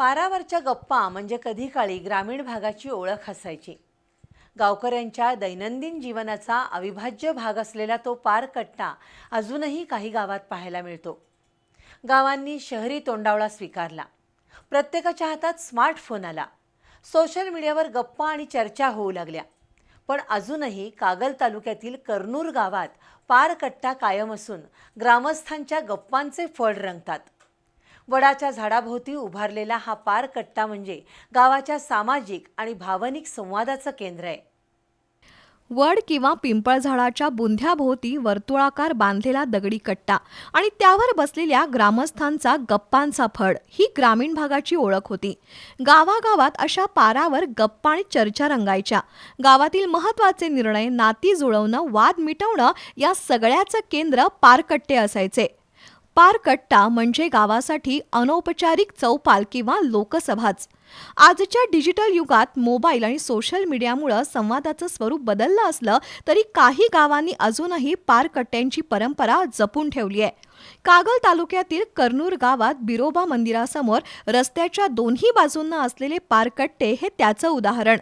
पारावरच्या गप्पा म्हणजे कधी काळी ग्रामीण भागाची ओळख असायची। गावकऱ्यांच्या दैनंदिन जीवनाचा अविभाज्य भाग असलेला तो पारकट्टा अजूनही काही गावात पाहायला मिळतो। गावांनी शहरी तोंडावळा स्वीकारला, प्रत्येकाच्या हातात स्मार्टफोन आला, सोशल मीडियावर गप्पा आणि चर्चा होऊ लागल्या। पण अजूनही कागल तालुक्यातील करनूर गावात पारकट्टा कायम असून ग्रामस्थांच्या गप्पांचे फळ रंगतात। वडाच्या झाडाभोवती उभारलेला हा पारकट्टा म्हणजे गावाच्या सामाजिक आणि भावनिक संवादाचं केंद्र आहे। वड किंवा पिंपळ झाडाच्या बुंध्याभोवती वर्तुळाकार बांधलेला दगडी कट्टा आणि त्यावर बसलेल्या ग्रामस्थांचा गप्पांचा फड ही ग्रामीण भागाची ओळख होती। गावागावात अशा पारावर गप्पा आणि चर्चा रंगायच्या। गावातील महत्त्वाचे निर्णय, नाती जुळवणं, वाद मिटवणं या सगळ्याचं केंद्र पारकट्टे असायचे। पारकट्टा म्हणजे गावासाठी अनौपचारिक चौपाल किंवा लोकसभाच। आजच्या डिजिटल युगात मोबाईल आणि सोशल मीडियामुळे संवादाचं स्वरूप बदललं असलं तरी काही गावांनी अजूनही पारकट्ट्यांची परंपरा जपून ठेवली आहे। कागल तालुक्यातील करनूर गावात बिरोबा मंदिरासमोर रस्त्याच्या दोन्ही बाजूंना असलेले पारकट्टे हे त्याचं उदाहरण।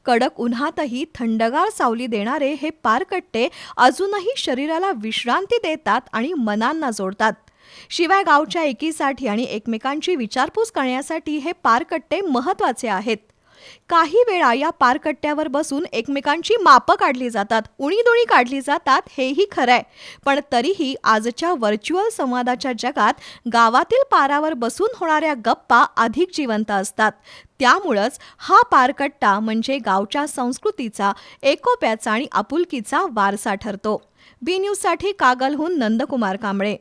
कडक उन्हातही थंडगार सावली देणारे हे पारकट्टे अजूनही शरीराला विश्रांती देतात आणि मनांना जोडतात। शिवाय गावच्या एकीसाठी आणि एकमेकांची विचारपूस करण्यासाठी हे पारकट्टे महत्त्वाचे आहेत। काही वेळा या पारकट्ट्यावर बसून एकमेकांची मापं काढली जातात, उणीधुणी काढली जातात, हेही खरंय। पण तरीही आजच्या व्हर्च्युअल संवादाच्या जगात गावातील पारावर बसून होणाऱ्या गप्पा अधिक जिवंत असतात। त्यामुळेच हा पारकट्टा म्हणजे गावच्या संस्कृतीचा, एकोप्याचा आणि आपुलकीचा वारसा ठरतो। बी न्यूजसाठी कागलहून नंदकुमार कांबळे।